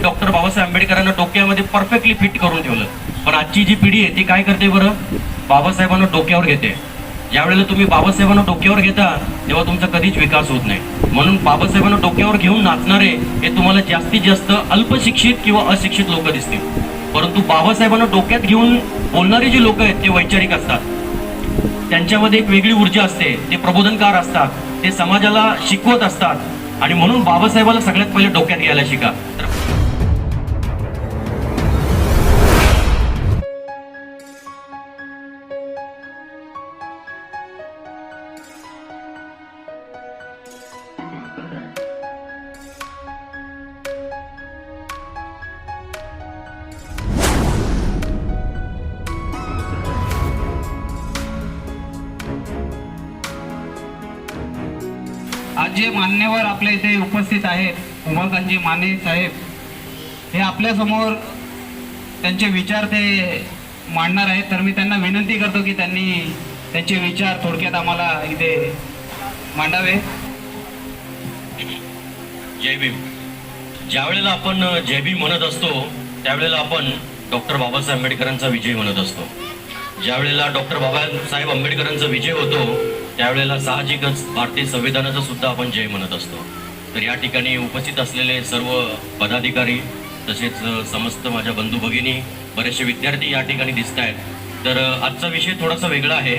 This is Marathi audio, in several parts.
डॉक्टर बाबासाहेब आंबेडकरांना डोक्यामध्ये परफेक्टली फिट करून ठेवलं. पण आजची जी पिढी आहे ती काय करते बरं, बाबासाहेबांना डोक्यावर घेते. ज्यावेळेला तुम्ही बाबासाहेबांना डोक्यावर घेता तेव्हा तुमचा कधीच विकास होत नाही. म्हणून बाबासाहेबांना डोक्यावर घेऊन नाचणारे हे तुम्हाला जास्तीत जास्त अल्पशिक्षित किंवा अशिक्षित लोक दिसतील. परंतु बाबासाहेबांना डोक्यात घेऊन बोलणारे जे लोक आहेत ते वैचारिक असतात. त्यांच्यामध्ये एक वेगळी ऊर्जा असते, ते प्रबोधनकार असतात, ते समाजाला शिकवत असतात. आणि म्हणून बाबासाहेबाला सगळ्यात पहिले डोक्यात घ्यायला शिका. आज जे मान्यवर आपल्या इथे उपस्थित आहेत, उमाकांतजी माने साहेब, हे आपल्या समोर त्यांचे विचार ते मांडणार आहेत. तर मी त्यांना विनंती करतो की त्यांनी त्यांचे विचार थोडक्यात आम्हाला इथे मांडावे. जय भीम. ज्यावेळेला आपण जय भीम म्हणत असतो त्यावेळेला आपण डॉक्टर बाबासाहेब आंबेडकरांचा विजय म्हणत असतो. ज्यावेळेला डॉक्टर बाबासाहेब आंबेडकरांचा विजय होतो त्यावेळेला साहजिकच भारतीय संविधानाचा सुद्धा आपण जय म्हणत असतो. तर या ठिकाणी उपस्थित असलेले सर्व पदाधिकारी तसेच समस्त माझ्या बंधू भगिनी, बरेचसे विद्यार्थी या ठिकाणी दिसत आहेत. तर आजचा विषय थोडासा वेगळा आहे.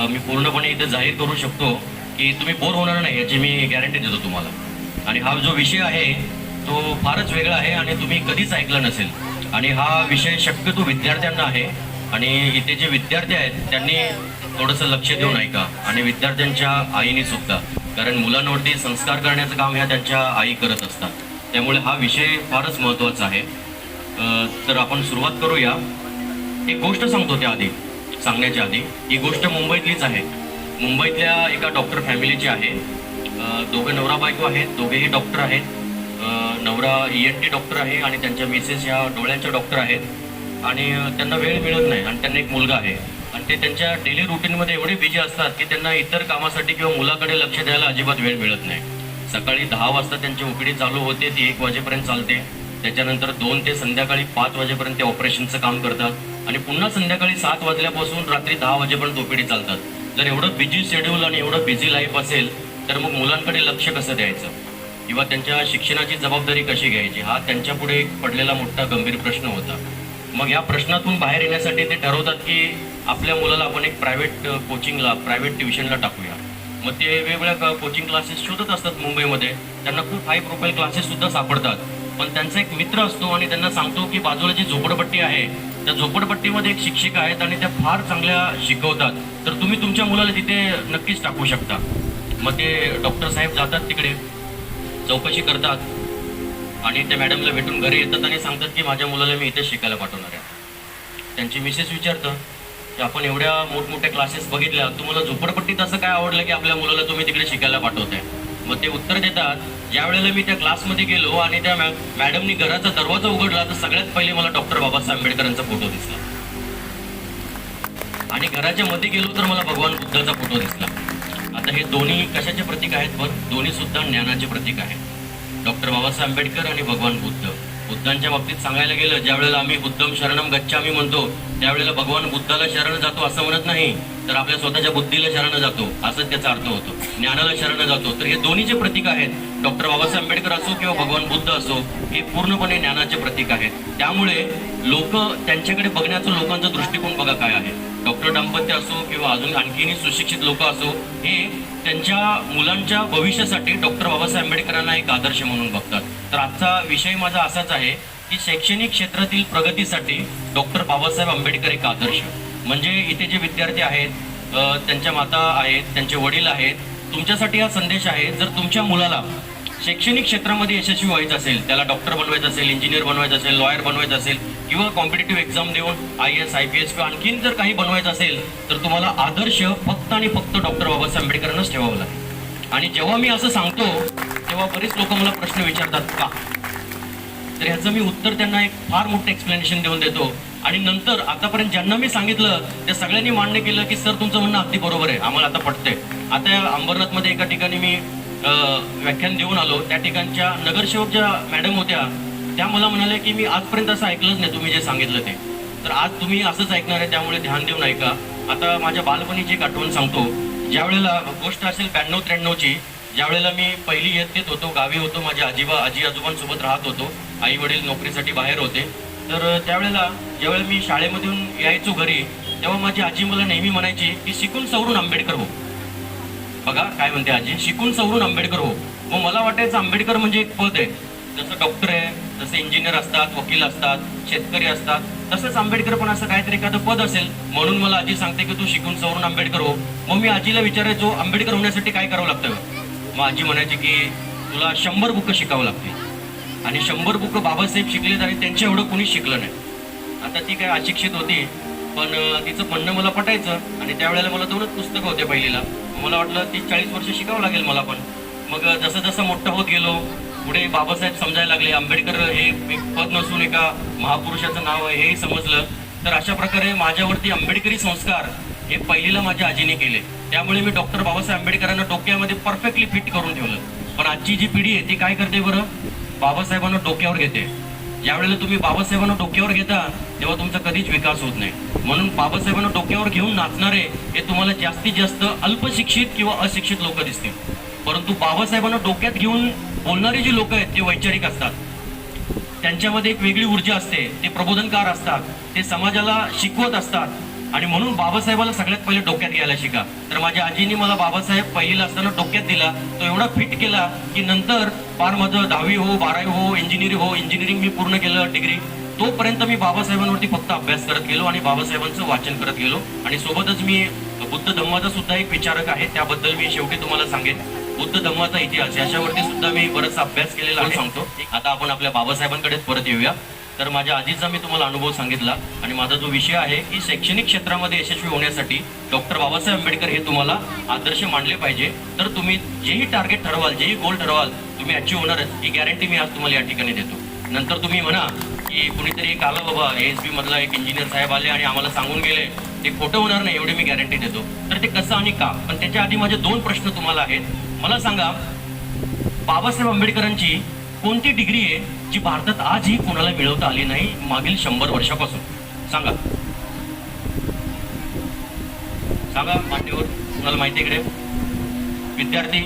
मी पूर्णपणे इथे जाहीर करू शकतो की तुम्ही बोर होणार नाही याची मी गॅरंटी देतो तुम्हाला. आणि हा जो विषय आहे तो फारच वेगळा आहे आणि तुम्ही कधीच ऐकला नसेल. आणि हा विषय शक्यतो विद्यार्थ्यांना आहे. आणि इथे जे विद्यार्थी आहेत त्यांनी थोडंसं लक्ष देऊन ऐका, आणि विद्यार्थ्यांच्या आईने सुद्धा, कारण मुलांवरती संस्कार करण्याचं काम ह्या त्यांच्या आई करत असतात. त्यामुळे हा विषय फारच महत्त्वाचा आहे. तर आपण सुरुवात करूया. एक गोष्ट सांगतो त्या आधी, सांगण्याच्या आधी. ही गोष्ट मुंबईतलीच आहे. मुंबईतल्या एका डॉक्टर फॅमिलीची आहे. दोघे नवरा बायको आहेत, दोघेही डॉक्टर आहेत. नवरा ENT डॉक्टर आहे आणि त्यांच्या मिसेस ह्या डोळ्यांच्या डॉक्टर आहेत. आणि त्यांना वेळ मिळत नाही आणि त्यांना एक मुलगा आहे. आणि ते त्यांच्या डेली रुटीनमध्ये एवढे बिझी असतात की त्यांना इतर कामासाठी किंवा मुलाकडे लक्ष द्यायला अजिबात वेळ मिळत नाही. सकाळी 10 वाजता त्यांची ओपीडी चालू होते, ती 1 वाजेपर्यंत चालते. त्याच्यानंतर 2 ते संध्याकाळी 5 वाजेपर्यंत ते ऑपरेशनचं काम करतात. आणि पुन्हा संध्याकाळी 7 वाजल्यापासून रात्री 10 वाजेपर्यंत ओपीडी चालतात. जर एवढं बिझी शेड्यूल आणि एवढं बिझी लाईफ असेल तर मग मुलांकडे लक्ष कसं द्यायचं किंवा त्यांच्या शिक्षणाची जबाबदारी कशी घ्यायची, हा त्यांच्यापुढे एक पडलेला मोठा गंभीर प्रश्न होता. मग या प्रश्नातून बाहेर येण्यासाठी ते ठरवतात की आपल्या मुलाला आपण एक प्रायव्हेट कोचिंगला, प्रायव्हेट ट्युशनला टाकूया. मग ते वेगवेगळ्या कोचिंग क्लासेस शोधत असतात मुंबईमध्ये. त्यांना खूप हाय प्रोफाईल क्लासेससुद्धा सापडतात. पण त्यांचा एक मित्र असतो आणि त्यांना सांगतो की बाजूला जी झोपडपट्टी आहे त्या झोपडपट्टीमध्ये एक शिक्षिका आहेत आणि त्या फार चांगल्या शिकवतात, तर तुम्ही तुमच्या मुलाला तिथे नक्कीच टाकू शकता. मग ते डॉक्टर साहेब जातात तिकडे, चौकशी करतात आणि त्या मॅडमला भेटून घरी येतात आणि सांगतात की माझ्या मुलाला मी इथे शिकायला पाठवणार आहे. त्यांची मिसेस विचारतं की आपण एवढ्या मोठमोठ्या क्लासेस बघितल्या, तुम्हाला झोपडपट्टीत असं काय आवडलं की आपल्या मुलाला तुम्ही तिकडे शिकायला पाठवताय. मग ते उत्तर देतात, ज्या वेळेला मी त्या क्लासमध्ये गेलो आणि त्या मॅडमनी घराचा दरवाजा उघडला तर सगळ्यात पहिले मला डॉक्टर बाबासाहेब आंबेडकरांचा फोटो दिसला. आणि घराच्या मध्ये गेलो तर मला भगवान बुद्धाचा फोटो दिसला. आता हे दोन्ही कशाचे प्रतीक आहेत? पण दोन्ही सुद्धा ज्ञानाचे प्रतीक आहेत. डॉक्टर बाबासाहेब आंबेडकर आणि भगवान बुद्ध. बुद्धांच्या बाबतीत सांगायला गेलं, ज्या वेळेला आम्ही बुद्धम शरणम गच्छामी म्हणतो त्यावेळेला भगवान बुद्धाला शरण जातो असं म्हणत नाही, तर आपल्या स्वतःच्या बुद्धीला शरण जातो असंच त्याचा अर्थ होतो. ज्ञानाला शरण जातो. तर हे दोन्हीचे प्रतीक आहेत. डॉक्टर बाबासाहेब आंबेडकर असो किंवा भगवान बुद्ध असो, हे पूर्णपणे ज्ञानाचे प्रतीक आहेत. त्यामुळे लोक त्यांच्याकडे बघण्याचा लोकांचा दृष्टिकोन बघा काय आहे. डॉक्टर दाम्पत्य असो किंवा अजून आणखीनही सुशिक्षित लोक असो, हे त्यांच्या मुलांच्या भविष्यासाठी डॉक्टर बाबासाहेब आंबेडकरांना एक आदर्श म्हणून बघतात. तर आजचा विषय माझा असाच आहे की शैक्षणिक क्षेत्रातील प्रगतीसाठी डॉक्टर बाबासाहेब आंबेडकर एक आदर्श. म्हणजे इथे जे विद्यार्थी आहेत, त्यांच्या माता आहेत, त्यांचे वडील आहेत, तुमच्यासाठी हा संदेश आहे. जर तुमच्या मुलाला शैक्षणिक क्षेत्रामध्ये यशस्वी व्हायचं असेल, त्याला डॉक्टर बनवायचं असेल, इंजिनियर बनवायचं असेल, लॉयर बनवायचं असेल किंवा कॉम्पिटेटिव्ह एक्झाम देऊन IAS IPS किंवा आणखीन जर काही बनवायचं असेल तर तुम्हाला आदर्श फक्त आणि फक्त डॉक्टर बाबासाहेब आंबेडकरांनाच ठेवावं लागेल. आणि जेव्हा मी असं सांगतो तेव्हा बरेच लोक मला प्रश्न विचारतात का, तर ह्याचं मी उत्तर त्यांना एक फार मोठं एक्सप्लेनेशन देऊन देतो. आणि नंतर आतापर्यंत ज्यांना मी सांगितलं त्या सगळ्यांनी मान्य केलं की सर तुमचं म्हणणं अगदी बरोबर आहे, आम्हाला आता पटतंय. आता अंबरनाथमध्ये एका ठिकाणी मी व्याख्यान देऊन आलो. त्या ठिकाणच्या नगरसेवक ज्या मॅडम होत्या त्या मला म्हणाल्या की मी आजपर्यंत असं ऐकलंच नाही तुम्ही जे सांगितलं ते, तर आज तुम्ही असंच ऐकणार आहे, त्यामुळे ध्यान देऊन ऐका. आता माझ्या बालपणीची एक आठवण सांगतो. ज्या वेळेला गोष्ट असेल 92-93ची, ज्या वेळेला मी पहिली इयत्तेत होतो, गावी होतो, माझ्या आजी आजोबांसोबत राहत होतो, आई वडील नोकरीसाठी बाहेर होते. तर त्यावेळेला ज्यावेळेला मी शाळेमधून यायचो घरी, तेव्हा माझी आजी मला नेहमी म्हणायची की शिकून सवरून आंबेडकर हो. बघा काय म्हणते आजी, शिकून सवरून आंबेडकर हो. मग मला वाटायचं आंबेडकर म्हणजे एक पद आहे, जसं डॉक्टर आहे, जसं इंजिनियर असतात, वकील असतात, शेतकरी असतात, तसंच आंबेडकर पण असं काहीतरी एखादं पद असेल. म्हणून मला आजी सांगते की तू शिकून सवरून आंबेडकर हो. मग मी आजीला विचारायचो आंबेडकर होण्यासाठी काय करावं लागतं. मग आजी म्हणायची की तुला 100 बुकं शिकावं लागतील, आणि 100 बुकं बाबासाहेब शिकले आणि त्यांच्या एवढं कोणीच शिकलं नाही. आता ती काय अशिक्षित होती, पण तिचं म्हणणं मला पटायचं. आणि त्यावेळेला मला 2च पुस्तकं होते पहिलीला. मला वाटलं 30-40 वर्ष शिकावं लागेल मला पण. मग जसं जसं मोठं होत गेलो, पुढे बाबासाहेब समजायला लागले, आंबेडकर हे एक पद नसून एका महापुरुषाचं नाव आहे हेही समजलं. तर अशा प्रकारे माझ्यावरती आंबेडकरी संस्कार हे पहिलीला माझ्या आजीने केले. त्यामुळे मी डॉक्टर बाबासाहेब आंबेडकरांना डोक्यामध्ये परफेक्टली फिट करून ठेवलं. पण आजची जी पिढी आहे ती काय करते बरं, बाबासाहेबांना डोक्यावर घेते. ज्यावेळेला तुम्ही बाबासाहेबांना डोक्यावर घेता तेव्हा तुमचा कधीच विकास होत नाही. म्हणून बाबासाहेबांना डोक्यावर घेऊन नाचणारे हे तुम्हाला जास्तीत जास्त अल्पशिक्षित किंवा अशिक्षित लोक दिसतील. परंतु बाबासाहेबांना डोक्यात घेऊन बोलणारे जे लोक आहेत ते वैचारिक असतात. त्यांच्यामध्ये एक वेगळी ऊर्जा असते, ते प्रबोधनकार असतात, ते समाजाला शिकवत असतात. आणि म्हणून बाबासाहेबाला सगळ्यात पहिले डोक्यात घ्यायला शिका. तर माझ्या आजीने मला बाबासाहेब पहिलीला असताना डोक्यात दिला, तो एवढा फिट केला की नंतर फार माझं 10वी हो, 12वी हो, इंजिनिअरिंग मी पूर्ण केलं, डिग्री. तोपर्यंत मी बाबासाहेबांवरती फक्त अभ्यास करत गेलो आणि बाबासाहेबांचं वाचन करत गेलो. आणि सोबतच मी बुद्ध धम्माचा सुद्धा एक विचारक आहे, त्याबद्दल मी शेवटी तुम्हाला सांगेन. बुद्ध धम्माचा इतिहास याच्यावरती सुद्धा मी बराचसा अभ्यास केलेला आहे सांगतो. आता आपण आपल्या बाबासाहेबांकडेच परत येऊया. तर माझ्या आजीचा मी तुम्हाला अनुभव सांगितला, आणि माझा जो विषय आहे की शैक्षणिक क्षेत्रामध्ये यशस्वी होण्यासाठी डॉक्टर बाबासाहेब आंबेडकर हे तुम्हाला आदर्श मानले पाहिजे. तर तुम्ही जेही टार्गेट ठरवाल, जेही गोल ठरवाल, तुम्ही अचीव्ह होणारच ही गॅरंटी मी आज तुम्हाला या ठिकाणी देतो. नंतर तुम्ही म्हणा की कुणीतरी एक आलं बाबा ASB मधला एक इंजिनियर साहेब आले आणि आम्हाला सांगून गेले, ते खोटं होणार नाही एवढी मी गॅरंटी देतो. तर ते कसं आणि का, पण त्याच्या आधी माझे 2 प्रश्न तुम्हाला आहेत. मला सांगा, बाबासाहेब आंबेडकरांची कोणती डिग्री आहे जी भारतात आजही कोणाला मिळवता आली नाही मागील 100 वर्षापासून? सांगा सांगा मान्यवर, कोणाला माहिती इकडे? विद्यार्थी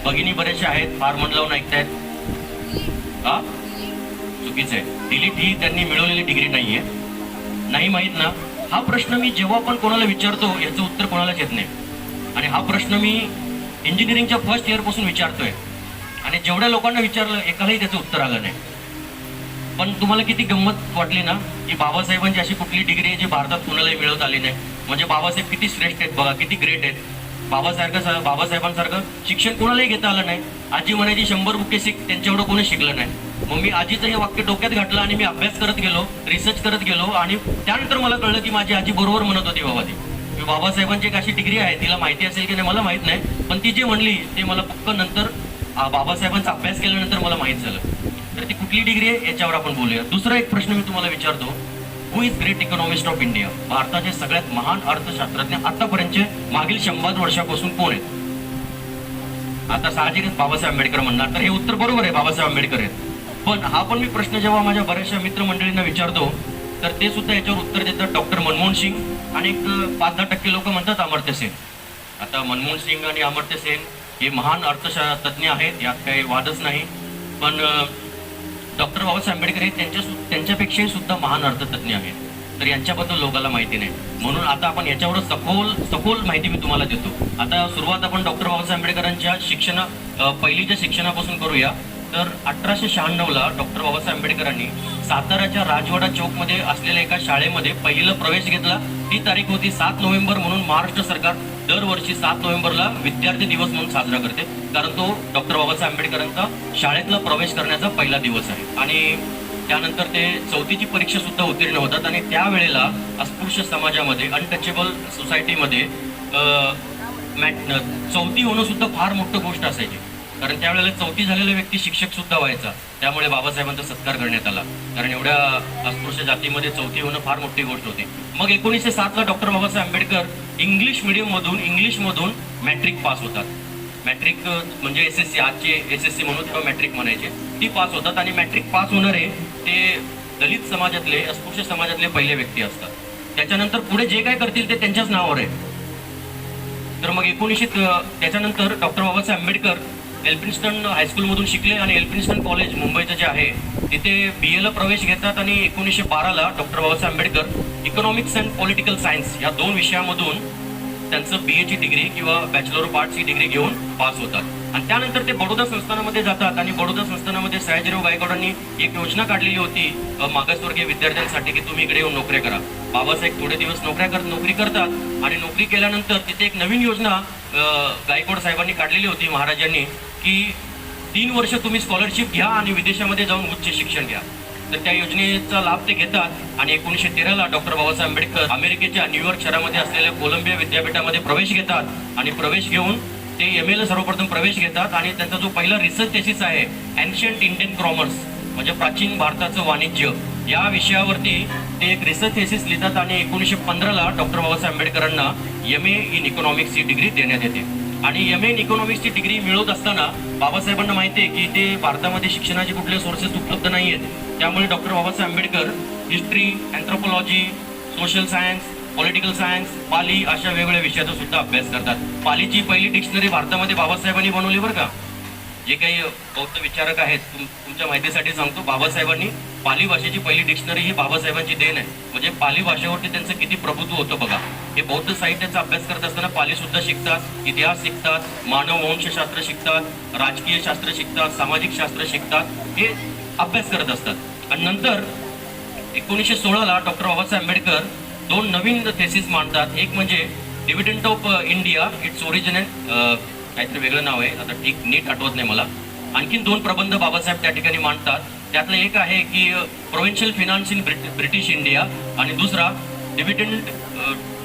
भगिनी बरेचसे आहेत, फार मन लावून ऐकतायत. हा चुकीचं आहे. डिलीट ही त्यांनी मिळवलेली डिग्री नाहीये. नाही माहीत ना? हा प्रश्न मी जेव्हा पण कोणाला विचारतो याचं उत्तर कोणालाच येत नाही. आणि हा प्रश्न मी इंजिनिअरिंगच्या फर्स्ट इयर पासून विचारतोय, आणि जेवढ्या लोकांना विचारलं एकालाही त्याचं उत्तर आलं नाही. पण तुम्हाला किती गंमत वाटली ना की बाबासाहेबांची अशी कुठली डिग्री आहे जी भारतात कोणालाही मिळवता आली नाही. म्हणजे बाबासाहेब किती श्रेष्ठ आहेत बघा, किती ग्रेट आहेत. बाबासाहेबांसारखं शिक्षण कोणालाही घेता आलं नाही. आजी म्हणायची 100 बुके शिक, त्यांच्या एवढं कोणी शिकलं नाही. मग मी आजीचं हे वाक्य डोक्यात घातलं आणि मी अभ्यास करत गेलो, रिसर्च करत गेलो, आणि त्यानंतर मला कळलं की माझी आजी बरोबर म्हणत होती. बाबा ती बाबासाहेबांची एक अशी डिग्री आहे, तिला माहिती असेल की नाही मला माहित नाही, पण ती जे म्हणली ते मला पक्क नंतर बाबासाहेबांचा अभ्यास केल्यानंतर मला माहीत झालं. तर ती कुठली डिग्री आहे याच्यावर आपण बोलूया. दुसरा एक प्रश्न मी तुम्हाला विचारतो, who is great economist of India? भारताचे सगळ्यात महान अर्थशास्त्रज्ञ आतापर्यंतचे मागील 100 वर्षापासून कोण आहेत? आता साहजिकच बाबासाहेब आंबेडकर म्हणणार, तर हे उत्तर बरोबर आहे, बाबासाहेब आंबेडकर आहेत. पण हा पण मी प्रश्न जेव्हा माझ्या बऱ्याचशा मित्रमंडळींना विचारतो तर ते सुद्धा याच्यावर उत्तर देतात डॉक्टर मनमोहन सिंग, आणि एक 5-10% लोक म्हणतात अमर्त्य सेन. आता मनमोहन सिंग आणि अमर्त्य सेन हे महान अर्थतज्ञ आहेत, यात काही वादच नाही. पण डॉक्टर बाबासाहेब आंबेडकर हे त्यांच्यापेक्षाही सुद्धा महान अर्थतज्ञ आहेत. तर यांच्याबद्दल लोकांना माहिती नाही. म्हणून आता आपण याच्यावर सखोल माहिती मी तुम्हाला देतो. आता सुरुवात आपण डॉक्टर बाबासाहेब आंबेडकरांच्या पहिलीच्या शिक्षणापासून करूया. तर 1896ला डॉक्टर बाबासाहेब आंबेडकरांनी साताऱ्याच्या राजवाडा चौकमध्ये असलेल्या एका शाळेमध्ये पहिलीला प्रवेश घेतला. ती तारीख होती 7 नोव्हेंबर, म्हणून महाराष्ट्र सरकार दरवर्षी 7 नोव्हेंबरला विद्यार्थी दिवस म्हणून साजरा करते, कारण तो डॉक्टर बाबासाहेब आंबेडकरांचा शाळेतला प्रवेश करण्याचा पहिला दिवस आहे. आणि त्यानंतर ते 4थीची परीक्षा सुद्धा उत्तीर्ण होतात. आणि त्यावेळेला अस्पृश्य समाजामध्ये, अनटचेबल सोसायटीमध्ये 4थी होणं सुद्धा फार मोठं गोष्ट असायची, कारण त्यावेळेला 4थी झालेला व्यक्ती शिक्षक सुद्धा व्हायचा. त्यामुळे बाबासाहेबांचा सत्कार करण्यात आला, कारण एवढ्या अस्पृश्य जातीमध्ये 4थी होणं फार मोठी गोष्ट होती. मग 1907ला डॉक्टर बाबासाहेब आंबेडकर इंग्लिश मधून मॅट्रिक पास होतात. मॅट्रिक म्हणजे SSC, आजचे SSC म्हणून तेव्हा मॅट्रिक म्हणायचे. ती पास होतात आणि मॅट्रिक पास होणारे ते दलित समाजातले, अस्पृश्य समाजातले पहिले व्यक्ती असतात. त्याच्यानंतर पुढे जे काय करतील ते त्यांच्याच नावावर आहे. तर मग त्याच्यानंतर डॉक्टर बाबासाहेब आंबेडकर एल्फिन्स्टन हायस्कूलमधून शिकले आणि एल्फिन्स्टन कॉलेज मुंबईचं जे आहे तिथे BA प्रवेश घेतात आणि 1912 doctor Babasaheb Ambedkar economics and political science या 2 विषयामधून त्यांचं BA ची डिग्री किंवा बॅचलर ऑफ आर्ट्सची डिग्री घेऊन पास होतात. आणि त्यानंतर ते बडोदा संस्थानामध्ये जातात आणि बडोदा संस्थानामध्ये सयाजीराव गायकवाडांनी एक योजना काढलेली होती मागासवर्गीय विद्यार्थ्यांसाठी की तुम्ही इकडे येऊन नोकऱ्या करा. बाबासाहेब थोडे दिवस नोकरी करतात आणि नोकरी केल्यानंतर तिथे एक नवीन योजना गायकवाड साहेबांनी काढलेली होती महाराजांनी की 3 वर्ष तुम्ही स्कॉलरशिप घ्या आणि विदेशामध्ये जाऊन उच्च शिक्षण घ्या. तर त्या योजनेचा लाभ ते घेतात आणि 1913 डॉक्टर बाबासाहेब आंबेडकर अमेरिकेच्या न्यूयॉर्क शहरामध्ये असलेल्या कोलंबिया विद्यापीठामध्ये प्रवेश घेतात आणि प्रवेश घेऊन ते MA ला सर्वप्रथम प्रवेश घेतात आणि त्यांचा जो पहिला रिसर्च थेसिस आहे एन्शियंट इंडियन कॉमर्स म्हणजे प्राचीन भारताचं वाणिज्य या विषयावरती ते एक रिसर्च थेसिस लिहितात आणि 1915 डॉक्टर बाबासाहेब आंबेडकरांना MA इन इकॉनॉमिक्सची डिग्री देण्यात येते. आणि MA इन इकॉनॉमिक्सची डिग्री मिळवत असताना बाबासाहेबांना माहिती आहे की ते भारतामध्ये शिक्षणाचे कुठले सोर्सेस उपलब्ध नाही आहेत. त्यामुळे doctor Babasaheb Ambedkar history, anthropology, social science, political science, Pali अशा वेगवेगळ्या विषयाचा सुद्धा अभ्यास करतात. पालीची पहिली डिक्शनरी भारतामध्ये बाबासाहेबांनी बनवली बरं का. जे काही बौद्ध विचारक आहेत तुमच्या माहितीसाठी सांगतो, बाबासाहेबांनी पाली भाषेची पहिली डिक्शनरी ही बाबासाहेबांची देण आहे. म्हणजे पाली भाषेवरती त्यांचं किती प्रभुत्व होतं बघा. हे बौद्ध साहित्याचा अभ्यास करत असताना पाली सुद्धा शिकतात, इतिहास शिकतात, मानव वंशशास्त्र शिकतात, राजकीय शास्त्र शिकतात, सामाजिक शास्त्र शिकतात, हे अभ्यास करत असतात. आणि नंतर 1916 डॉक्टर बाबासाहेब आंबेडकर 2 नवीन थेसिस मांडतात. एक म्हणजे dividend of India, its origin काहीतरी वेगळं नाव आहे, आता नीट आठवत नाही मला. आणखीन 2 प्रबंध बाबासाहेब त्या ठिकाणी मांडतात. त्यातलं एक आहे की provincial finance in British India आणि दुसरा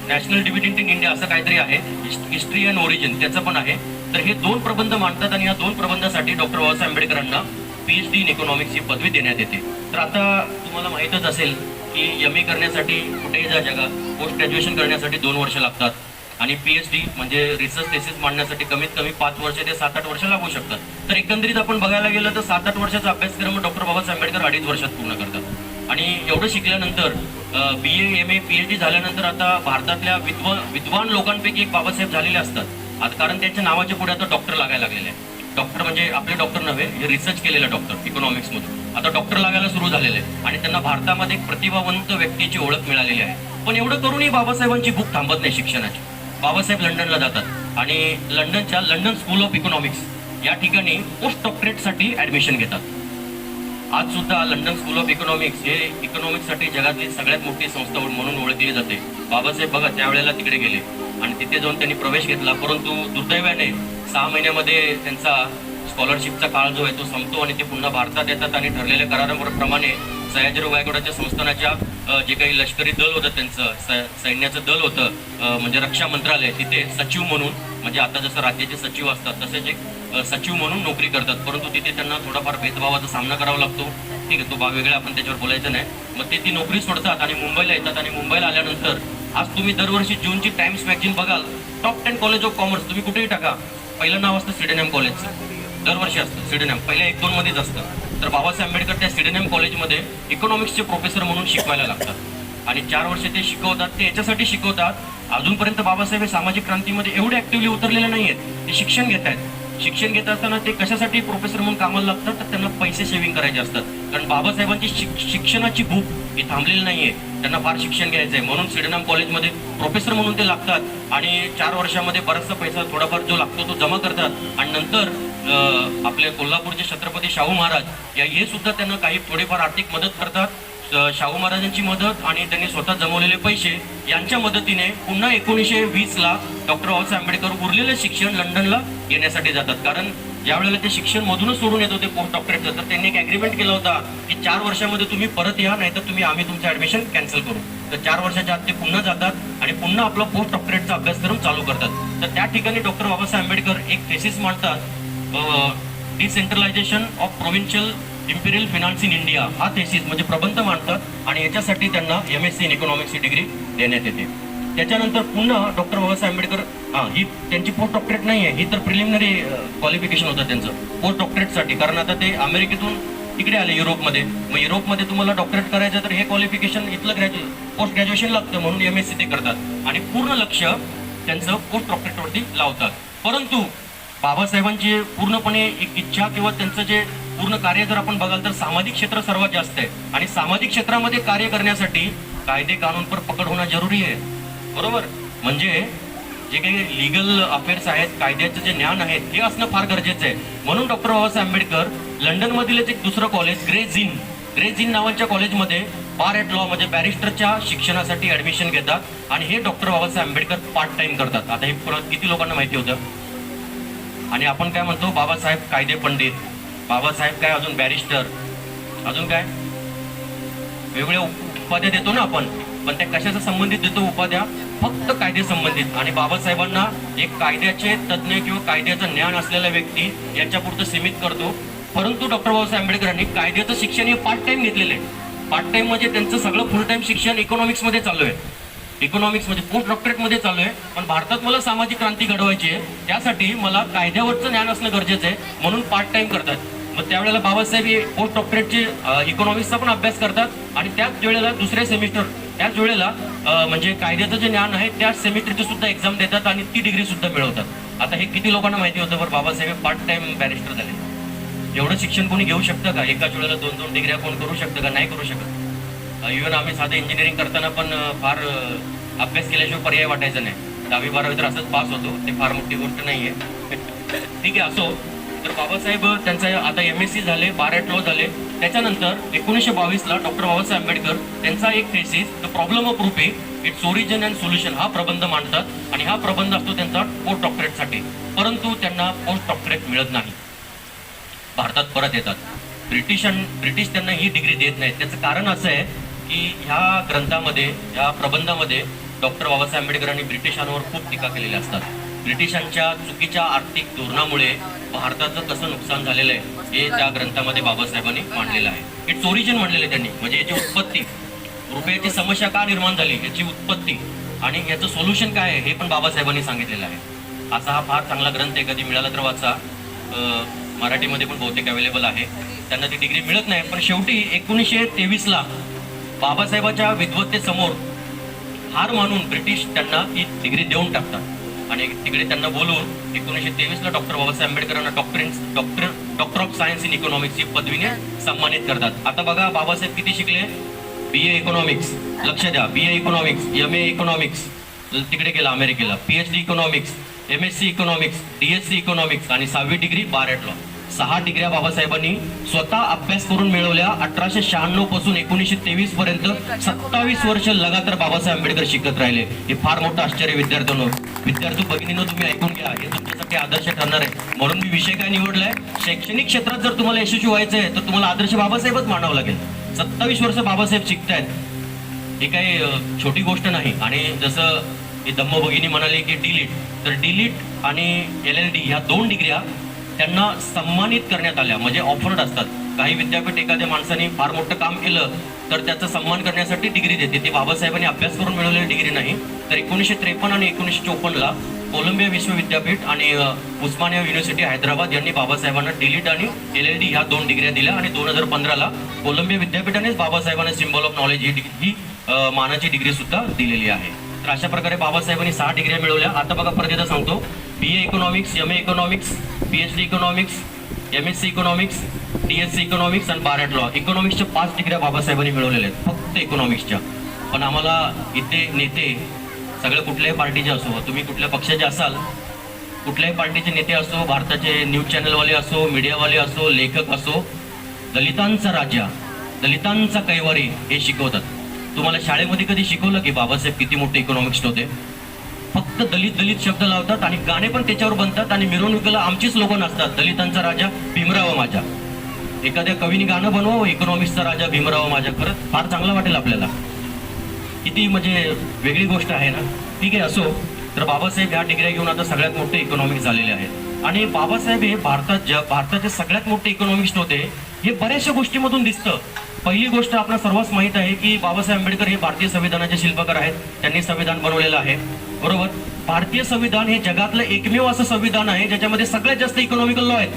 नॅशनल डिव्हिडंड इन इंडिया असं काहीतरी आहे, हिस्ट्री अँड ओरिजिन त्याचं पण आहे. तर हे 2 प्रबंध मांडतात आणि या 2 प्रबंधासाठी डॉक्टर बाबासाहेब आंबेडकरांना PhD इन इकॉनॉमिक्सची पदवी देण्यात येते. तर आता तुम्हाला माहीतच असेल की MA करण्यासाठी कुठेही जा जगात पोस्ट ग्रॅज्युएशन करण्यासाठी 2 वर्ष लागतात आणि PhD म्हणजे रिसर्च थेसिस मांडण्यासाठी कमीत कमी 5 वर्ष ते 7-8 वर्ष लागू शकतात. तर एकंदरीत आपण बघायला गेलं तर 7-8 वर्षाचा अभ्यासक्रम डॉक्टर बाबासाहेब आंबेडकर 2.5 वर्षात पूर्ण करतात. आणि एवढं शिकल्यानंतर BA MA PhD झाल्यानंतर आता भारतातल्या विद्वान लोकांपैकी एक बाबासाहेब झालेले असतात. आता कारण त्यांच्या नावाच्या पुढे आता डॉक्टर लागायला लागलेले आहे. डॉक्टर म्हणजे आपले डॉक्टर नव्हे, हे रिसर्च केलेलं डॉक्टर इकॉनॉमिक्समधून आता डॉक्टर लागायला सुरू झालेले आहे आणि त्यांना भारतामध्ये एक प्रतिभावंत व्यक्तीची ओळख मिळालेली आहे. पण एवढं करूनही बाबासाहेबांची भूक थांबत नाही शिक्षणाची. बाबासाहेब लंडनला जातात आणि लंडनच्या लंडन स्कूल ऑफ इकॉनॉमिक्स या ठिकाणी पोस्ट डॉक्टरेटसाठी ॲडमिशन घेतात. आज सुद्धा लंडन स्कूल ऑफ इकॉनॉमिक्स हे इकॉनॉमिक्ससाठी जगातली सगळ्यात मोठी संस्था म्हणून ओळखली जाते. बाबासाहेब बघा त्यावेळेला तिकडे गेले आणि तिथे जाऊन त्यांनी प्रवेश घेतला, परंतु दुर्दैवाने 6 महिन्यामध्ये त्यांचा स्कॉलरशिपचा काळ जो आहे तो संपतो आणि ते पुन्हा भारतात येतात आणि ठरलेल्या कराराप्रमाणे सयाजीराव गायकवाडाच्या संस्थानाच्या जे काही लष्करी दल होतं त्यांचं सैन्याचं दल होतं म्हणजे रक्षा मंत्रालय, तिथे सचिव म्हणून म्हणजे आता जसं राज्याचे सचिव असतात तसेच एक सचिव म्हणून नोकरी करतात. परंतु तिथे त्यांना थोडाफार भेदभावाचा सामना करावा लागतो. ठीक आहे, तो भाग वेगळा, आपण त्याच्यावर बोलायचं नाही. मग ते ती नोकरी सोडतात आणि मुंबईला येतात आणि मुंबईला आल्यानंतर आज तुम्ही दरवर्षी जूनची टाइम्स मॅगझिन बघाल, टॉप 10 कॉलेज ऑफ कॉमर्स तुम्ही कुठेही टाका, पहिलं नाव असतं सिडेनॅम कॉलेजचं. दरवर्षी असतं सिडेनॅम, पहिल्या 1-2 मध्येच असतं. तर बाबासाहेब आंबेडकर त्या सिडेनॅम कॉलेजमध्ये इकॉनॉमिक्सचे प्रोफेसर म्हणून शिकवायला लागतात आणि 4 वर्ष ते शिकवतात. ते याच्यासाठी शिकवतात, अजूनपर्यंत बाबासाहेब हे सामाजिक क्रांतीमध्ये एवढे ऍक्टिव्हली उतरलेले नाही आहेत. ते शिक्षण घेत आहेत. शिक्षण घेत असताना ते कशासाठी प्रोफेसर म्हणून कामाला लागतात, तर त्यांना पैसे सेव्हिंग करायचे असतात. कारण बाबासाहेबांची शिक्षणाची भूक ही थांबलेली नाहीये, त्यांना फार शिक्षण घ्यायचं आहे. म्हणून सिडेनॅम कॉलेजमध्ये प्रोफेसर म्हणून ते लागतात आणि 4 वर्षामध्ये बराचसा पैसा थोडाफार जो लागतो तो जमा करतात. आणि नंतर आपले कोल्हापूरचे छत्रपती शाहू महाराज हे सुद्धा त्यांना काही थोडीफार आर्थिक मदत करतात. शाहू महाराजांची मदत आणि त्यांनी स्वतः जमवलेले पैसे यांच्या मदतीने पुन्हा 1920 डॉक्टर बाबासाहेब आंबेडकर उरलेलं शिक्षण लंडनला येण्यासाठी जातात. कारण ज्या वेळेला ते शिक्षण मधूनच सोडून येत होते पोस्ट डॉक्टरेटचं, तर त्यांनी एक ॲग्रीमेंट केला होता की 4 वर्षामध्ये तुम्ही परत या, नाही तर आम्ही तुमचं ॲडमिशन कॅन्सल करू. तर 4 वर्षाच्या आत ते पुन्हा जातात आणि पुन्हा आपला पोस्ट डॉक्टरेटचा अभ्यासक्रम चालू करतात. तर त्या ठिकाणी डॉक्टर बाबासाहेब आंबेडकर एक थेसिस मांडतात, decentralization of provincial imperial finance in India. हा थेसिस म्हणजे प्रबंध मांडतात आणि याच्यासाठी त्यांना MSc इन इकॉनॉमिक्सची डिग्री देण्यात येते. त्याच्यानंतर पुन्हा डॉक्टर बाबासाहेब आंबेडकर ही त्यांची पोस्ट डॉक्टरेट नाही आहे, ही तर प्रिलिमिनरी क्वालिफिकेशन होतं त्यांचं पोस्ट डॉक्टरेटसाठी. कारण आता ते अमेरिकेतून तिकडे आले युरोपमध्ये. मग युरोपमध्ये तुम्हाला डॉक्टरेट करायचं तर हे क्वालिफिकेशन इथलं पोस्ट ग्रॅज्युएशन लागतं, म्हणून MSc ते करतात आणि पूर्ण लक्ष त्यांचं पोस्ट डॉक्टरेटवरती लावतात. परंतु बाबासाहेबांची पूर्णपणे एक इच्छा किंवा त्यांचं जे पूर्ण कार्य जर आपण बघाल तर सामाजिक क्षेत्र सर्वात जास्त आहे. आणि सामाजिक क्षेत्रामध्ये कार्य करण्यासाठी कायदे कानून पर पकड होणं जरुरी आहे, बरोबर. म्हणजे जे काही लिगल अफेअर्स आहेत, कायद्याचं जे ज्ञान आहे हे असणं फार गरजेचं आहे. म्हणून डॉक्टर बाबासाहेब आंबेडकर लंडनमधीलच एक दुसरं कॉलेज ग्रेज इन नावाच्या कॉलेजमध्ये बार ॲट लॉ म्हणजे बॅरिस्टरच्या शिक्षणासाठी ऍडमिशन घेतात आणि हे doctor Babasaheb Ambedkar part time करतात. आता हे किती लोकांना माहिती होतं. आणि आपण काय म्हणतो, बाबासाहेब कायदे पंडित, बाबासाहेब काय अजून बॅरिस्टर, अजून काय वेगवेगळ्या उपाध्या देतो ना आपण, पण त्या कशाचा संबंधित देतो उपाध्या, फक्त कायदे संबंधित. आणि बाबासाहेबांना एक कायद्याचे तज्ज्ञ किंवा कायद्याचं ज्ञान असलेला व्यक्ती याच्यापुरतं सीमित करतो. परंतु डॉक्टर बाबासाहेब आंबेडकरांनी कायद्याचं शिक्षण हे पार्ट टाइम घेतलेलं आहे. पार्ट टाइम म्हणजे त्यांचं सगळं फुल टाइम शिक्षण इकॉनॉमिक्समध्ये चालू आहे, इकॉनॉमिक्समध्ये पोस्ट डॉक्टरेटमध्ये चालू आहे. पण भारतात मला सामाजिक क्रांती घडवायची आहे, त्यासाठी मला कायद्यावरचं ज्ञान असणं गरजेचं आहे, म्हणून पार्ट टाइम करतात. मग त्यावेळेला बाबासाहेब हे पोस्ट डॉक्टरेटचे इकॉनॉमिक्सचा पण अभ्यास करतात आणि त्याच वेळेला दुसऱ्या सेमिस्टर त्याच वेळेला म्हणजे कायद्याचं जे ज्ञान आहे त्याच सेमिस्टरची सुद्धा एक्झाम देतात आणि ती डिग्री सुद्धा मिळवतात. आता हे किती लोकांना माहिती होतं, बरं बाबासाहेब पार्ट टाइम बॅरिस्टर झाले. एवढं शिक्षण कोणी घेऊ शकतं का? एकाच वेळेला 2-2 डिग्र्या कोण करू शकतं का? नाही करू शकत. इव्हन आम्ही साधं इंजिनिअरिंग करताना पण फार अभ्यास केल्याशिवाय पर्याय वाटायचा नाही. 10वी-12वी तर असंच पास होतो, ते फार मोठी गोष्ट नाही आहे. ठीक आहे, असो. तर बाबासाहेब त्यांचं आता MSc झाले, बार ॲट लॉ झाले. त्याच्यानंतर 1922ला डॉक्टर बाबासाहेब आंबेडकर त्यांचा एक thesis the problem of rupee its origin and solution हा प्रबंध मांडतात आणि हा प्रबंध असतो त्यांचा पोस्ट डॉक्टरेटसाठी. परंतु त्यांना पोस्ट डॉक्टरेट मिळत नाही, भारतात परत येतात. ब्रिटिश त्यांना ही डिग्री देत नाहीत. त्याचं कारण असं आहे की ह्या ग्रंथामध्ये, या प्रबंधामध्ये डॉक्टर बाबासाहेब आंबेडकरांनी ब्रिटिशांवर खूप टीका केलेल्या असतात. ब्रिटिशांच्या चुकीच्या आर्थिक धोरणामुळे भारताचं कसं नुकसान झालेलं आहे हे त्या ग्रंथामध्ये बाबासाहेबांनी मांडलेलं आहे. इट्स ओरिजिन म्हणलेलं आहे त्यांनी, म्हणजे याची उत्पत्ती, रुपयाची समस्या का निर्माण झाली याची उत्पत्ती आणि याचं सोल्युशन काय आहे हे पण बाबासाहेबांनी सांगितलेलं आहे. असा हा फार चांगला ग्रंथ आहे, कधी मिळाला तर वाचा. मराठीमध्ये पण बहुतेक अवेलेबल आहे. त्यांना ती डिग्री मिळत नाही, पण शेवटी 1923ला बाबासाहेबांच्या विद्वत्तेसमोर हार मानून ब्रिटिश त्यांना ती डिग्री देऊन टाकतात आणि तिकडे त्यांना बोलून 1923ला डॉक्टर बाबासाहेब आंबेडकरांना doctor of science in economics ही पदवीने सन्मानित करतात. आता बघा बाबासाहेब किती शिकले, BA इकॉनॉमिक्स, लक्ष द्या, BA इकॉनॉमिक्स, MA इकॉनॉमिक्स, तिकडे गेला अमेरिकेला, PhD economics, MSc economics, DSc economics आणि 6वी डिग्री बार ॲट लॉ. 6 डिग्र्या बाबासाहेबांनी स्वतः अभ्यास करून मिळवल्या. 1896 पासून 1923 पर्यंत 27 वर्ष लगातार बाबासाहेब आंबेडकर शिकत राहिले. हे फार मोठं आश्चर्य विद्यार्थी भगिनीनं तुम्ही ऐकून घ्या, हे तुमच्यासाठी आदर्श ठरणार आहे. म्हणून मी विषय काय निवडलाय, शैक्षणिक क्षेत्रात जर तुम्हाला यशस्वी व्हायचं आहे तर तुम्हाला आदर्श बाबासाहेबच मानावं लागेल. 27 वर्ष बाबासाहेब शिकतायत, हे काही छोटी गोष्ट नाही. आणि जसं ही धम्म भगिनी म्हणाली की डिलीट, तर डिलीट आणि LLD ह्या 2 डिग्र्या त्यांना सन्मानित करण्यात आल्या, म्हणजे ऑफर्ड असतात. काही विद्यापीठ एखाद्या माणसाने फार मोठं काम केलं तर त्याचा सन्मान करण्यासाठी डिग्री देते. ती बाबासाहेबांनी अभ्यास करून मिळवलेली डिग्री नाही. तर 1953 आणि 1954ला कोलंबिया विश्वविद्यापीठ आणि उस्मानिया युनिव्हर्सिटी हैदराबाद यांनी बाबासाहेबांना डिलीट आणि LLD ह्या 2 डिग्र्या दिल्या आणि 2015ला कोलंबिया विद्यापीठानेच बाबासाहेबांना सिम्बॉल ऑफ नॉलेज ही मानाची डिग्री सुद्धा दिलेली आहे. तर अशा प्रकारे बाबासाहेबांनी 6 डिग्र्या मिळवल्या. आता बघा परत एकदा सांगतो, BA economics, MA economics, PhD economics, MSc economics, DSc economics आणि बार ॲट लॉ. इकॉनॉमिक्सच्या 5 डिग्र्या बाबासाहेबांनी मिळवलेल्या आहेत, फक्त इकॉनॉमिक्सच्या. पण आम्हाला इथे नेते सगळे कुठल्याही पार्टीचे असो, तुम्ही कुठल्या पक्षाचे असाल, कुठल्याही पार्टीचे नेते असो, भारताचे न्यूज चॅनलवाले असो, मीडियावाले असो, लेखक असो, दलितांचा राजा, दलितांचा कैवारी हे शिकवतात. तुम्हाला शाळेमध्ये कधी शिकवलं की बाबासाहेब किती मोठे इकॉनॉमिक्स होते? फक्त दलित शब्द लावतात आणि गाणे पण त्याच्यावर बनतात आणि मिरवणुकीला आमचीच लोक नसतात. दलितांचा राजा भीमराव माझा, एखाद्या कवीने गाणं बनवावं, इकॉनॉमिक्सचा राजा भीमराव माझा. खरंच फार चांगलं वाटेल आपल्याला. किती म्हणजे वेगळी गोष्ट आहे ना. ठीक आहे, असो. तर बाबासाहेब ह्या डिग्र्या घेऊन आता सगळ्यात मोठे इकॉनॉमिक्स झालेले आहेत. आणि बाबासाहेब हे भारताचे सगळ्यात मोठे इकॉनॉमिक्स होते हे बऱ्याचशा गोष्टीमधून दिसतं. पहिली गोष्ट आपल्या सर्वच माहीत आहे की बाबासाहेब आंबेडकर हे भारतीय संविधानाचे शिल्पकार आहेत. त्यांनी संविधान बनवलेलं आहे, बरोबर. भारतीय संविधान हे जगातलं एकमेव असं संविधान आहे ज्याच्यामध्ये सगळ्यात जास्त इकॉनॉमिकल लॉ आहेत.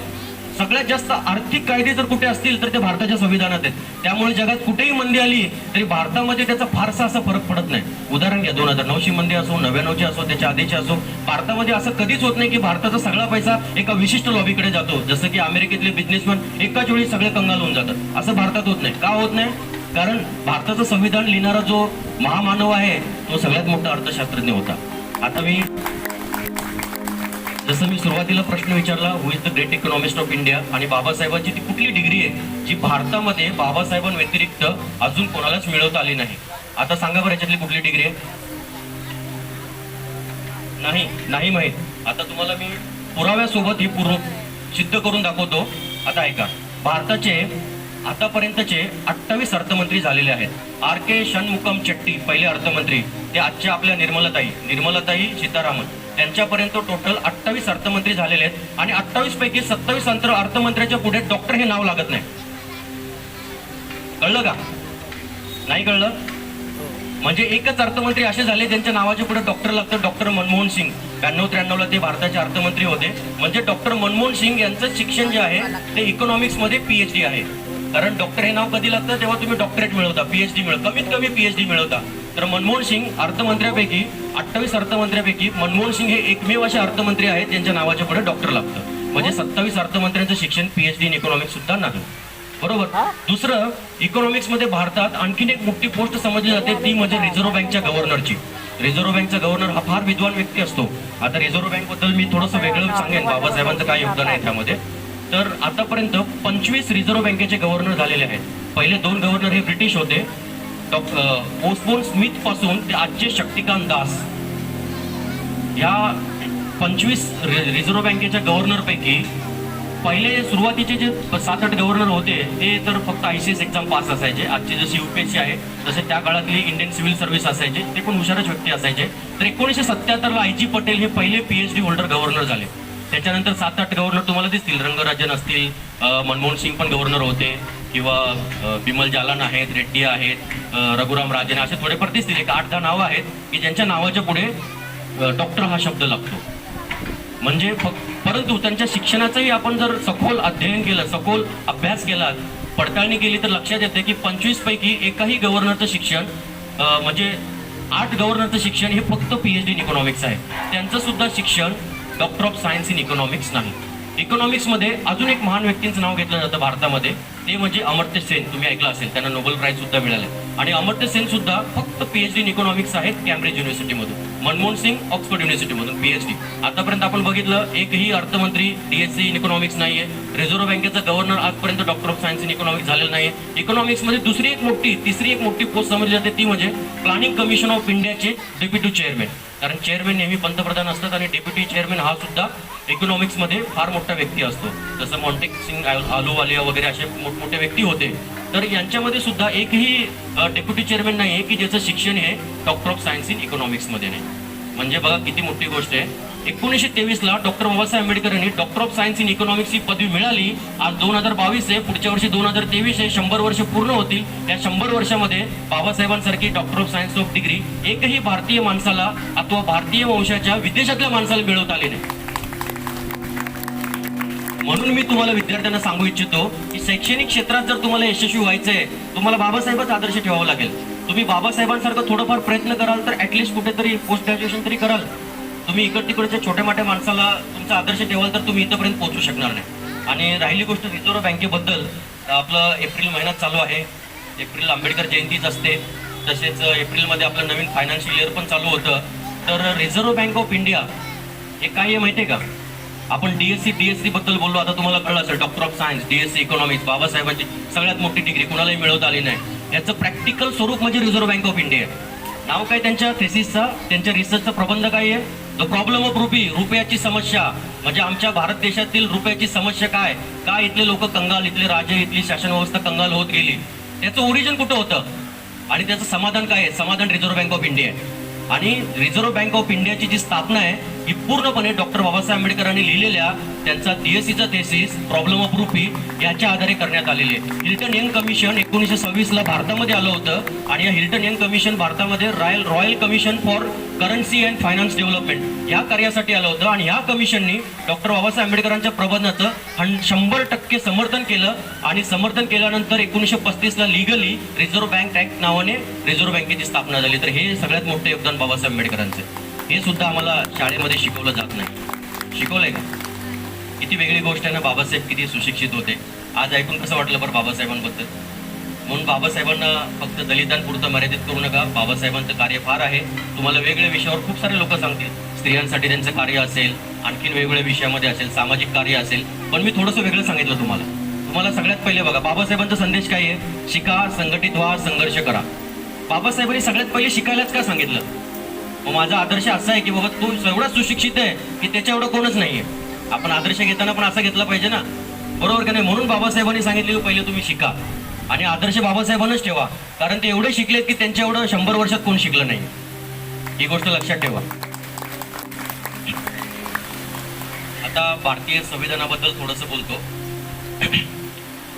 सगळ्यात जास्त आर्थिक कायदे जर कुठे असतील तर ते भारताच्या संविधानात आहेत. त्यामुळे जगात कुठेही मंदी आली तरी भारतामध्ये त्याचा फारसा असा फरक पडत नाही. उदाहरण घ्या, 2009ची मंदी असो, 99ची असो, त्याच्या आधीची असो, भारतामध्ये असं कधीच होत नाही की भारताचा सगळा पैसा एका विशिष्ट लॉबीकडे जातो. जसं की अमेरिकेतले बिझनेसमॅन एकाच वेळी सगळे कंगाल होऊन जातात. असं भारतात होत नाही. का होत नाही? कारण भारताचं संविधान लिहिणारा जो महामानव आहे तो सगळ्यात मोठा अर्थशास्त्रज्ञ होता. आता जसं मी सुरुवातीला प्रश्न विचारला, who is the great economist of India, आणि बाबासाहेबांची ती कुठली डिग्री आहे जी भारतामध्ये बाबासाहेबांव्यतिरिक्त अजून कोणालाच मिळवता आली नाही? आता सांगा बरं, याच्यातली कुठली डिग्री आहे? नाही माहीत. आता तुम्हाला मी पुराव्यासोबत ही पूर्ण सिद्ध करून दाखवतो. आता ऐका, भारताचे आतापर्यंतचे 28 अर्थमंत्री झालेले आहेत. R.K. षण्मुखम चेट्टी पहिले अर्थमंत्री, ते आजच्या आपल्या निर्मलाताई सीतारामन, त्यांच्यापर्यंत टोटल 28 अर्थमंत्री झालेले आहेत. आणि 28 पैकी 27 अर्थमंत्र्याच्या पुढे डॉक्टर हे नाव लागत नाही. कळलं का? नाही कळलं? म्हणजे एकच अर्थमंत्री असे झाले ज्यांच्या नावाच्या पुढे डॉक्टर लागतं. डॉक्टर मनमोहन सिंग 92-93ला ते भारताचे अर्थमंत्री होते. म्हणजे डॉक्टर मनमोहन सिंग यांचं शिक्षण जे आहे ते इकॉनॉमिक्स मध्ये PhD आहे. कारण डॉक्टर हे नाव कधी लागतं तेव्हा तुम्ही डॉक्टरेट मिळवता, PhD मिळवता, कमीत कमी PhD मिळवता. तर मनमोहन सिंग 28 अर्थमंत्र्यापैकी मनमोहन सिंग हे एकमेव असे अर्थमंत्री आहेत ज्यांच्या नावाच्या पुढे डॉक्टर लागतं. म्हणजे 27 अर्थमंत्र्यांचं शिक्षण PhD इन इकॉनॉमिक्स सुद्धा नाही, बरोबर. दुसरं, इकॉनॉमिक्स मध्ये भारतात आणखीन एक मोठी पोस्ट समजली जाते, ती म्हणजे रिझर्व्ह बँकच्या गव्हर्नरची. रिझर्व्ह बँकचा गव्हर्नर हा फार विद्वान व्यक्ती असतो. आता रिझर्व्ह बँक बद्दल मी थोडंसं वेगळं सांगेन, बाबासाहेबांचं काय योगदान आहे त्यामध्ये. तर आतापर्यंत 25 रिझर्व्ह बँकेचे गव्हर्नर झालेले आहेत. पहिले 2 गव्हर्नर हे ब्रिटिश होते, ओस्बोर्न स्मिथ पासून ते आजचे शक्तिकांत दास. या 25 रिझर्व्ह बँकेच्या गव्हर्नर पैकी पहिले सुरुवातीचे जे 7-8 गव्हर्नर होते ते तर फक्त ICS एक्झाम पास असायचे. आजची जशी UPSC आहे तसे त्या काळातली इंडियन सिव्हिल सर्व्हिस असायचे, ते पण हुशारच व्यक्ती असायचे. तर 1977ला I.G. पटेल हे पहिले PhD होल्डर गव्हर्नर झाले. त्याच्यानंतर 7-8 गव्हर्नर तुम्हाला दिसतील, रंगराजन असतील, मनमोहन सिंग पण गव्हर्नर होते, किंवा बिमल जालान आहेत, रेड्डी आहेत, रघुराम राजन, असे थोडेफार दिसतील. एक 8-10 नावं आहेत की ज्यांच्या नावाच्या पुढे डॉक्टर हा शब्द लागतो. म्हणजे परंतु त्यांच्या शिक्षणाचंही आपण जर सखोल अध्ययन केलं, सखोल अभ्यास केला, पडताळणी केली तर लक्षात येते की 25 पैकी एकाही गव्हर्नरचं शिक्षण म्हणजे 8 गव्हर्नरचं शिक्षण हे फक्त PhD इन इकॉनॉमिक्स आहे. त्यांचं सुद्धा शिक्षण doctor of science in economics नाही. इकॉनॉमिक्समध्ये अजून एक महान व्यक्तींचं नाव घेतलं जातं भारतामध्ये, ते म्हणजे अमर्त्य सेन. तुम्ही ऐकलं असेल, त्यांना नोबेल प्राइज सुद्धा मिळाले. आणि अमर्त्य सेन सुद्धा फक्त PhD इन इकॉनॉमिक्स आहेत कॅम्ब्रिज युनिव्हर्सिटीमधून. मनमोहन सिंग ऑक्सफर्ड युनिव्हर्सिटीमधून PhD. आतापर्यंत आपण बघितलं एकही अर्थमंत्री DSc इन इकॉनॉमिक्स नाहीये. रिझर्व्ह बँकेचा गव्हर्नर आजपर्यंत doctor of science in economics झालेला नाहीये. इकॉनॉमिक्समध्ये तिसरी एक मोठी पोस्ट समजली जाते, ती म्हणजे प्लॅनिंग कमिशन ऑफ इंडियाचे डेप्युटी चेअरमॅन. कारण चेअरमॅन नेहमी पंतप्रधान असतात आणि डेप्युटी चेअरमॅन हा सुद्धा इकॉनॉमिक्समध्ये फार मोठा व्यक्ती असतो. जसं मॉन्टेक सिंग आलूवालिया वगैरे असे मोठमोठे व्यक्ती होते. तर यांच्यामध्ये सुद्धा एकही डेप्युटी चेअरमॅन नाही आहे की ज्याचं शिक्षण हे डॉक्टर ऑफ सायन्स इन इकॉनॉमिक्समध्ये नाही. म्हणजे बघा किती मोठी गोष्ट आहे. 1923ला डॉक्टर बाबासाहेब आंबेडकर यांनी doctor of science in economics ही पदवी मिळाली. आज 2022 आहे, पुढच्या वर्षी 2023 आहे, 100 वर्ष पूर्ण होतील. या 100 वर्षामध्ये बाबासाहेबांसारखी doctor of science of degree एकही भारतीय माणसाला अथवा भारतीय वंशाच्या विदेशातल्या माणसाला मिळवता आली नाही. म्हणून मी तुम्हाला विद्यार्थ्यांना सांगू इच्छितो की शैक्षणिक क्षेत्रात जर तुम्हाला यशस्वी व्हायचंय, तुम्हाला बाबासाहेबच आदर्श ठेवावा लागेल. तुम्ही बाबासाहेबांसारखं थोडंफार प्रयत्न कराल तर ऍटलिस्ट कुठेतरी पोस्ट ग्रॅज्युएशन तरी कराल. तुम्ही इकडच्या छोट्या मोठ्या माणसाला तुमचा आदर्श ठेवाल तर तुम्ही इथंपर्यंत पोहोचू शकणार नाही. आणि राहिली गोष्ट रिझर्व्ह बँकेबद्दल, आपलं एप्रिल महिन्यात चालू आहे. एप्रिल आंबेडकर जयंतीच असते. तसेच एप्रिलमध्ये आपलं नवीन फायनान्शियल इयर पण चालू होतं. तर रिझर्व्ह बँक ऑफ इंडिया हे काय आहे माहिती आहे का? आपण DSc बद्दल बोललो, आता तुम्हाला कळलं असेल doctor of science, DSc economics, बाबासाहेबांची सगळ्यात मोठी डिग्री कुणालाही मिळवता आली नाही. याचं प्रॅक्टिकल स्वरूप म्हणजे रिझर्व्ह बँक ऑफ इंडिया आहे. नाव काय त्यांच्या थेसिसचा, त्यांच्या रिसर्चचा प्रबंध काय आहे? द प्रॉब्लेम ऑफ रुपी, रुपयाची समस्या. म्हणजे आमच्या भारत देशातील रुपयाची समस्या काय, का इथले लोक कंगाल, इथले राजे, इथली शासन व्यवस्था कंगाल होत गेली, त्याचं ओरिजिन कुठं होतं आणि त्याचं समाधान काय आहे? समाधान रिझर्व्ह बँक ऑफ इंडिया आहे. आणि रिझर्व्ह बँक ऑफ इंडियाची जी स्थापना आहे ही पूर्णपणे डॉक्टर बाबासाहेब आंबेडकरांनी लिहिलेल्या त्यांचा DSCचा थेसिस प्रॉब्लेम ऑफ रुपी याच्या आधारे करण्यात आलेली आहे. हिल्टन यंग कमिशन 1926ला भारतामध्ये आलं होतं आणि या हिल्टन यंग कमिशन भारतामध्ये royal commission for currency and finance development या कार्यासाठी आलं होतं आणि ह्या कमिशननी डॉक्टर बाबासाहेब आंबेडकरांच्या प्रबंधाचं 100% समर्थन केलं आणि समर्थन केल्यानंतर 1935ला लिगली रिझर्व्ह बँक ऍक्ट नावाने रिझर्व्ह बँकेची स्थापना झाली. तर हे सगळ्यात मोठं योगदान बाबासाहेब आंबेडकरांचे. हे सुद्धा आम्हाला शाळेमध्ये शिकवलं जात नाही. शिकवलंय का? किती वेगळी गोष्ट आहे ना, बाबासाहेब किती सुशिक्षित होते. आज ऐकून कसं वाटलं बरं बाबासाहेबांबद्दल. म्हणून बाबासाहेबांना फक्त दलितांपुरतं मर्यादित करू नका. बाबासाहेबांचं कार्य फार आहे. तुम्हाला वेगवेगळ्या विषयावर खूप सारे लोक सांगतील. स्त्रियांसाठी त्यांचं कार्य असेल, आणखीन वेगवेगळ्या विषयामध्ये असेल, सामाजिक कार्य असेल. पण मी थोडंसं वेगळं सांगितलं तुम्हाला सगळ्यात पहिले बघा बाबासाहेबांचा संदेश काय आहे? शिका, संघटित व्हा, संघर्ष करा. बाबासाहेबांनी सगळ्यात पहिले शिकायलाच का सांगितलं? मग माझा आदर्श असा आहे की बाबा तू एवढा सुशिक्षित आहे की त्याच्या एवढं कोणच नाहीये. आपण आदर्श घेताना पण असा घेतला पाहिजे ना, बरोबर का नाही? म्हणून बाबासाहेबांनी सांगितले की पहिले तुम्ही शिका आणि आदर्श बाबासाहेबांनाच ठेवा, कारण ते एवढे शिकलेत की त्यांच्या एवढं 100 वर्षात कोण शिकलं नाही. ही गोष्ट लक्षात ठेवा. आता भारतीय संविधानाबद्दल थोडंसं बोलतो.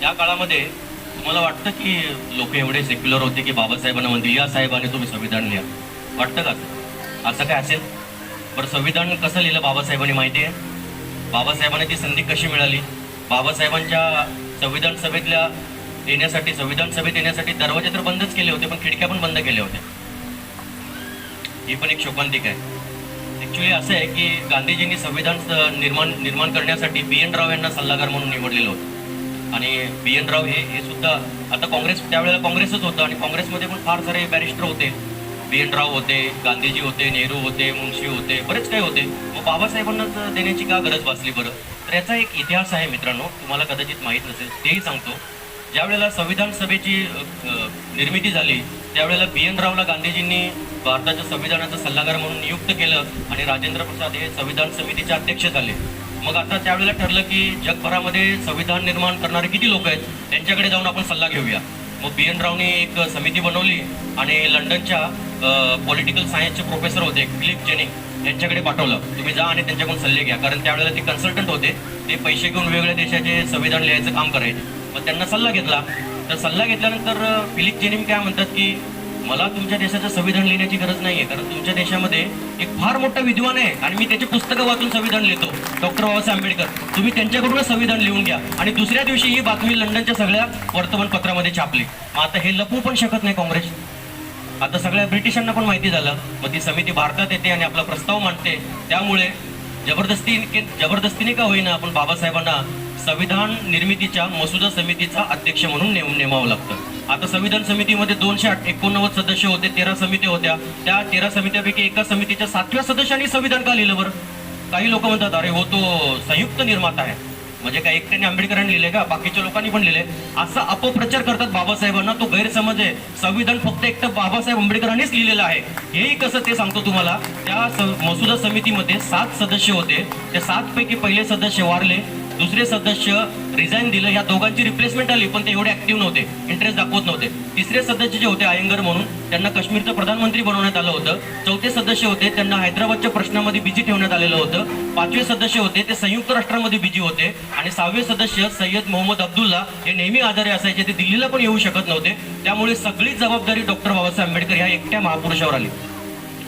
या काळामध्ये तुम्हाला वाटतं की लोक एवढे सेक्युलर होते की बाबासाहेबांना म्हणतील या साहेबांनी तुम्ही संविधान लिहा? वाटतं का असं काय असेल? बरं, संविधान कसं लिहिलं बाबासाहेबांनी माहिती आहे? बाबासाहेबांना ती संधी कशी मिळाली? बाबासाहेबांच्या संविधान सभेत येण्यासाठी दरवाजे तर बंदच केले होते, पण खिडक्या पण बंद केल्या होत्या. ही पण एक शोकांतिक आहे. ऍक्च्युली असं आहे की गांधीजींनी संविधान निर्माण करण्यासाठी BN राव यांना सल्लागार म्हणून निवडलेलं होतं आणि BN राव हे सुद्धा आता त्यावेळेला काँग्रेसच होतं आणि काँग्रेसमध्ये पण फार सारे बॅरिस्टर होते. BN राव होते, गांधीजी होते, नेहरू होते, मुंशी होते, बरेच काही होते. मग बाबासाहेबांनाच देण्याची का गरज भासली बरं? तर याचा एक इतिहास आहे मित्रांनो, तुम्हाला कदाचित माहीत नसेल, तेही सांगतो. ज्यावेळेला संविधान सभेची निर्मिती झाली त्यावेळेला BN रावला गांधीजींनी भारताच्या संविधानाचा सल्लागार म्हणून नियुक्त केलं आणि राजेंद्र प्रसाद हे संविधान समितीचे अध्यक्ष झाले. मग आता त्यावेळेला ठरलं की जगभरामध्ये संविधान निर्माण करणारे किती लोक आहेत त्यांच्याकडे जाऊन आपण सल्ला घेऊया. मग BN रावने एक समिती बनवली आणि लंडनच्या पॉलिटिकल सायन्सचे प्रोफेसर होते फिलिप जेनिंग यांच्याकडे पाठवलं. तुम्ही जा आणि त्यांच्याकडून सल्ले घ्या, कारण त्यावेळेला ते कन्सल्टंट होते. ते पैसे घेऊन वेगवेगळ्या देशाचे संविधान लिहायचं काम करायचे. मग त्यांना सल्ला घेतला. तर सल्ला घेतल्यानंतर फिलिप जेनिंग काय म्हणतात की मला तुमच्या देशाचं संविधान लिहिण्याची गरज नाही आहे, कारण तुमच्या देशामध्ये एक फार मोठा विद्वान आहे आणि मी त्याची पुस्तकं वाचून संविधान लिहितो, डॉक्टर बाबासाहेब आंबेडकर. तुम्ही त्यांच्याकडूनच संविधान लिहून घ्या. आणि दुसऱ्या दिवशी ही बातमी लंडनच्या सगळ्या वर्तमानपत्रामध्ये छापली. मग आता हे लपवू पण शकत नाही काँग्रेस. आता सगळ्या ब्रिटिशांना पण माहिती झालं. मग ती समिती भारतात येते आणि आपला प्रस्ताव मांडते. त्यामुळे जबरदस्तीने का होईना आपण बाबासाहेबांना संविधान निर्मितीच्या मसुदा समितीचा अध्यक्ष म्हणून नेमावं लागतं. आता संविधान समितीमध्ये 289 सदस्य होते, 13 समित्या होत्या. त्या 13 समित्यापैकी एका समितीच्या 7व्या सदस्यांनी संविधान का लिहिलं बरं? काही लोक म्हणतात अरे हो तो संयुक्त निर्माता आहे, म्हणजे काय एकट्याने आंबेडकरांनी लिहिले का? बाकीच्या लोकांनी पण लिहिले, असा अपप्रचार करतात बाबासाहेबांना. तो गैरसमज आहे. संविधान फक्त एकटं बाबासाहेब आंबेडकरांनीच लिहिलेलं आहे. हेही कसं ते सांगतो तुम्हाला. त्या मसुदा समितीमध्ये 7 सदस्य होते. त्या 7 पैकी पहिले सदस्य वारले, दुसरे सदस्य रिझाईन दिलं. या दोघांची रिप्लेसमेंट आली, पण ते एवढे ऍक्टिव्ह नव्हते, इंटरेस्ट दाखवत नव्हते. तिसरे सदस्य जे होते अयंगर म्हणून, त्यांना काश्मीरचं प्रधानमंत्री बनवण्यात आलं होतं. चौथे सदस्य होते, त्यांना हैदराबादच्या प्रश्नामध्ये बिझी ठेवण्यात आलेलं होतं. 5वे सदस्य होते, ते संयुक्त राष्ट्रामध्ये बिझी होते. आणि 6वे सदस्य सय्यद मोहम्मद अब्दुल्ला हे नेहमी आजारी असायचे, ते दिल्लीला पण येऊ शकत नव्हते. त्यामुळे सगळी जबाबदारी डॉक्टर बाबासाहेब आंबेडकर ह्या एकट्या महापुरुषावर आली.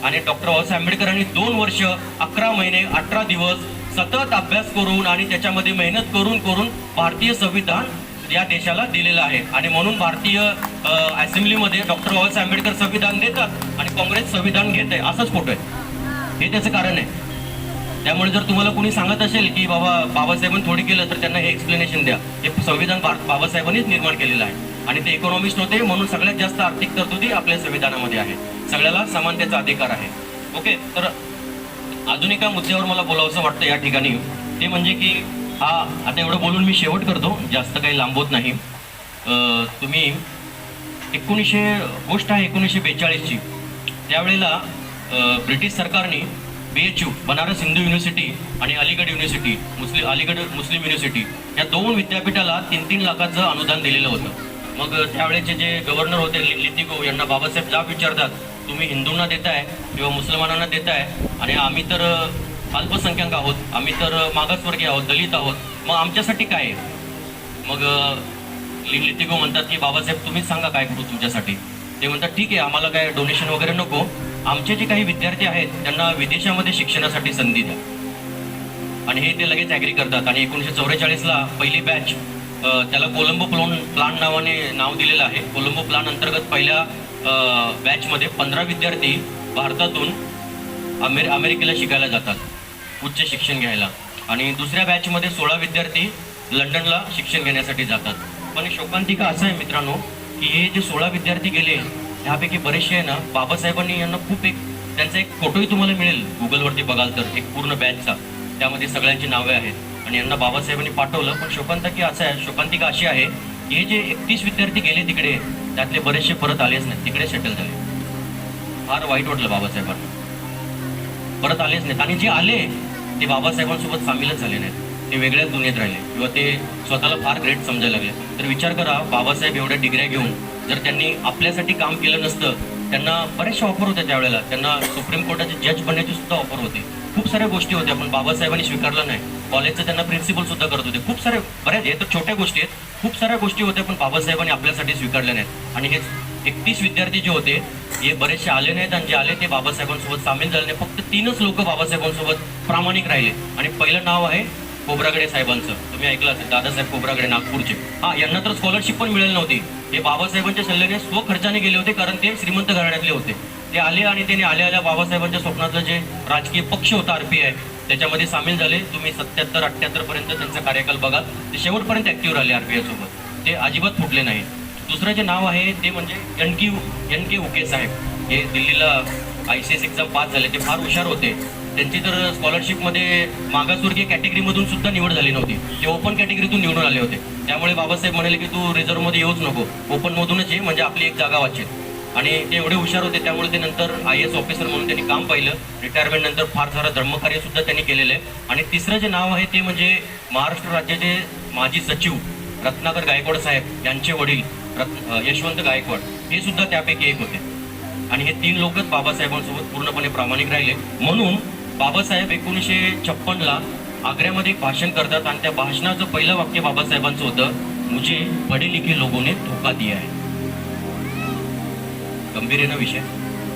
आणि डॉक्टर बाबासाहेब आंबेडकरांनी 2 वर्ष 11 महिने 18 दिवस सतत अभ्यास करून आणि त्याच्यामध्ये मेहनत करून भारतीय संविधान या देशाला दिलेलं आहे. आणि म्हणून भारतीय असेंब्लीमध्ये डॉक्टर बाबासाहेब आंबेडकर संविधान देतात आणि काँग्रेस संविधान घेत आहे, असाच फोटो आहे. हे त्याचं कारण आहे. त्यामुळे जर तुम्हाला कोणी सांगत असेल की बाबासाहेबांनी थोडी केलं, तर त्यांना हे एक्सप्लेनेशन द्या. हे संविधान बाबासाहेबांनीच निर्माण केलेलं आहे आणि ते इकॉनॉमिस्ट होते, म्हणून सगळ्यात जास्त आर्थिक तरतुदी आपल्या संविधानामध्ये आहे. सगळ्याला समानतेचा अधिकार आहे. ओके, तर अजून एका मुद्द्यावर मला बोलावंसं वाटतं या ठिकाणी, ते म्हणजे की आता एवढं बोलून मी शेवट करतो, जास्त काही लांबवत नाही. तुम्ही 1942ची त्यावेळेला ब्रिटिश सरकारने BHU बनारस हिंदू युनिव्हर्सिटी आणि अलीगड युनिव्हर्सिटी अलीगड मुस्लिम युनिव्हर्सिटी या 2 विद्यापीठाला 3-3 लाखाचं अनुदान दिलेलं होतं. मग त्यावेळेचे जे गव्हर्नर होते लितिगो यांना बाबासाहेब जाब विचारतात, तुम्ही हिंदूंना देताय किंवा मुसलमानांना देताय आणि आम्ही तर अल्पसंख्याक आहोत, आम्ही तर मागासवर्गीय आहोत, दलित आहोत, मग आमच्यासाठी काय आहे? मग लितिगो म्हणतात की बाबासाहेब तुम्हीच सांगा काय करू तुमच्यासाठी. ते म्हणतात ठीक आहे, आम्हाला काय डोनेशन वगैरे नको, आमचे जे काही विद्यार्थी आहेत त्यांना विदेशामध्ये शिक्षणासाठी संधी द्या. आणि हे ते लगेच ॲग्री करतात. आणि 1944ला पहिली बॅच, त्याला कोलंबो प्लान नावाने नाव दिलेलं आहे. कोलंबो प्लान अंतर्गत पहिल्या बॅचमध्ये 15 विद्यार्थी भारतातून अमेरिकेला शिकायला जातात उच्च शिक्षण घ्यायला. आणि दुसऱ्या बॅचमध्ये 16 विद्यार्थी लंडनला शिक्षण घेण्यासाठी जातात. पण शोकांतिका असं आहे मित्रांनो की हे जे 16 विद्यार्थी गेले ह्यापैकी बरेचसे आहे ना, बाबासाहेबांनी यांना खूप त्यांचा एक फोटोही तुम्हाला मिळेल गुगलवरती बघाल तर, एक पूर्ण बॅचचा, त्यामध्ये सगळ्यांची नावे आहेत आणि यांना बाबासाहेबांनी पाठवलं. पण शोकांतिका अशी आहे की हे जे 31 विद्यार्थी गेले तिकडे त्यातले बरेचसे परत आलेच नाहीत, तिकडे सेटल झाले. फार वाईट वाटलं बाबासाहेबांना, परत आलेच नाहीत. आणि जे आले ते बाबासाहेबांसोबत सामीलच झाले नाहीत, ते वेगळ्याच दुनियेत राहिले किंवा ते स्वतःला फार ग्रेट समजायला लागले. तर विचार करा, बाबासाहेब एवढ्या डिग्र्या घेऊन जर त्यांनी आपल्यासाठी काम केलं नसतं, त्यांना बऱ्याचशा ऑफर होत्या त्यावेळेला, त्यांना सुप्रीम कोर्टाचे जज बनण्याची सुद्धा ऑफर होती, खूप साऱ्या गोष्टी होत्या, पण बाबासाहेबांनी स्वीकारलं नाही. कॉलेजचं त्यांना प्रिन्सिपल सुद्धा करत होते, खूप सारे, बऱ्याच हे तर छोट्या गोष्टी आहेत, खूप साऱ्या गोष्टी होत्या, पण बाबासाहेबांनी आपल्यासाठी स्वीकारल्या नाहीत. आणि हे 31 विद्यार्थी जे होते हे बरेचसे आले नाहीत, आणि जे आले ते बाबासाहेबांसोबत सामील झाले नाही. फक्त 3च लोक बाबासाहेबांसोबत प्रामाणिक राहिले. आणि पहिलं नाव आहे खोब्रागडे साहेबांचं, तुम्ही ऐकलं असेल, दादासाहेब खोब्रागडे, नागपूरचे. यांना तर स्कॉलरशिप पण मिळेल नव्हती, हे बाबासाहेबांच्या सल्ल्याने स्वखर्चाने गेले होते, कारण ते श्रीमंत घराण्यातले होते. ते आले आणि त्यांनी आल्या बाबासाहेबांच्या स्वप्नातलं जे राजकीय पक्ष होता RPI, त्याच्यामध्ये सामील झाले. तुम्ही 77-78 पर्यंत त्यांचा कार्यकाल बघा, ते शेवटपर्यंत ऍक्टिव्ह राहिले RPI सोबत, ते अजिबात फुटले नाही. दुसरं जे नाव आहे ते म्हणजे एन के उके साहेब. हे दिल्लीला ICS एक्झाम पास झाले, ते फार हुशार होते. त्यांची तर स्कॉलरशिपमध्ये मागासवर्गीय कॅटेगरीमधून सुद्धा निवड झाली नव्हती, ते ओपन कॅटेगरीतून निवडून आले होते. त्यामुळे बाबासाहेब म्हणाले की तू रिझर्व्हमध्ये येऊच नको, ओपनमधूनच ये, म्हणजे आपली एक जागा वाचेल. आणि ते एवढे हुशार होते, त्यामुळे ते नंतर IAS ऑफिसर म्हणून त्यांनी काम पाहिलं. रिटायरमेंट नंतर फार सारं धर्मकार्य सुद्धा त्यांनी केलेलं आहे. आणि तिसरं जे नाव आहे ते म्हणजे महाराष्ट्र राज्याचे माजी सचिव रत्नाकर गायकवाड साहेब यांचे वडील यशवंत गायकवाड, हे सुद्धा त्यापैकी एक होते. आणि हे 3 लोकच बाबासाहेबांसोबत पूर्णपणे प्रामाणिक राहिले. म्हणून बाबासाहेब 1956ला आग्र्यामध्ये एक भाषण करतात, आणि त्या भाषणाचं पहिलं वाक्य बाबासाहेबांचं होतं, मुझे पढे लिखे लोगों ने धोखा दिया है. गंभीर आहे ना विषय,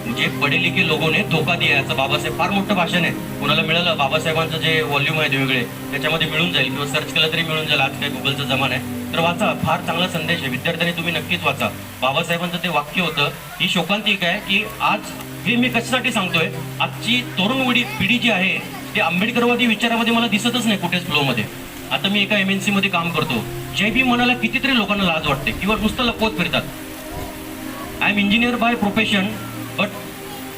मुझे पढे लिखे लोगों ने धोखा दिया है. असं बाबासाहेब, फार मोठं भाषण आहे. कोणाला मिळालं बाबासाहेबांचं जे व्हॉल्यूम आहे वेगळे, त्याच्यामध्ये मिळून जाईल किंवा सर्च केलं तरी मिळून जाईल. आज काय गुगलचा जमाना आहे, तर वाचा, फार चांगला संदेश आहे. विद्यार्थ्यांनी तुम्ही नक्कीच वाचा. बाबासाहेबांचं ते वाक्य होतं. ही शोकांतिका आहे की आज हे मी कशासाठी सांगतोय, आजची तरुण पिढी जी आहे ते आंबेडकरवादी विचारामध्ये मला दिसतच नाही कुठेच फ्लोमध्ये. आता मी एका MNC मध्ये काम करतो, जय भीम म्हणायला कितीतरी लोकांना लाज वाटते किंवा नुसतं लपवत फिरतात. I am engineer by profession but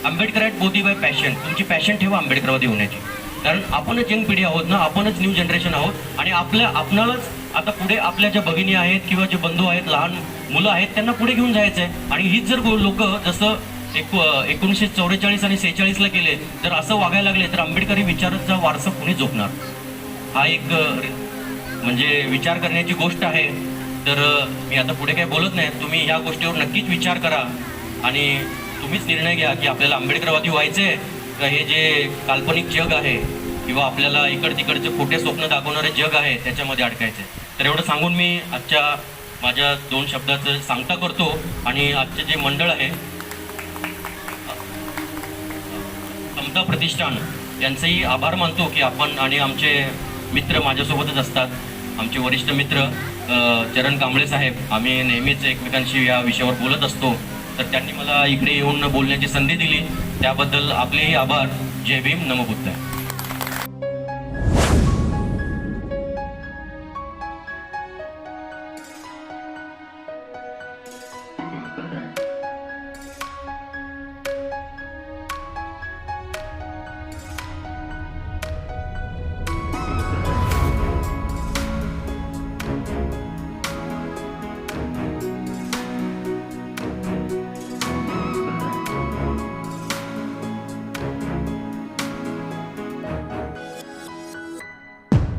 Ambedkar Bodhi by passion. तुमची पॅशन ठेवा आंबेडकरवादी होण्याची, कारण आपणच यंग पिढी आहोत ना, आपणच न्यू जनरेशन आहोत. आणि आपणालाच आता पुढे आपल्या ज्या भगिनी आहेत किंवा जे बंधू आहेत, लहान मुलं आहेत, त्यांना पुढे घेऊन जायचं आहे. आणि हीच जर लोक जसं 1944 आणि 46ला केले, जर असं वागायला लागले तर आंबेडकरी विचाराचा वारसा पुढे झोपणार. हा एक म्हणजे विचार करण्याची गोष्ट आहे. तर मी आता पुढे काही बोलत नाही, तुम्ही ह्या गोष्टीवर नक्कीच विचार करा आणि तुम्हीच निर्णय घ्या की आपल्याला आंबेडकरवादी व्हायचंय का हे जे काल्पनिक जग आहे किंवा आपल्याला तिकडचे खोटे स्वप्न दाखवणारे जग आहे त्याच्यामध्ये अडकायचंय. तर एवढं सांगून मी आजच्या माझ्या 2 शब्दाचं सांगता करतो. आणि आजचे जे मंडळ आहे समता प्रतिष्ठान, यांचेही आभार मानतो की आपण, आणि आमचे मित्र माझ्यासोबतच असतात, आमचे वरिष्ठ मित्र चरण कांबळे साहेब, आम्ही नेहमीच एकमेकांशी या विषयावर बोलत असतो. तर त्यांनी मला इकडे येऊन बोलण्याची संधी दिली, त्याबद्दल आपलेही आभार. जय भीम, नमो बुद्धाय.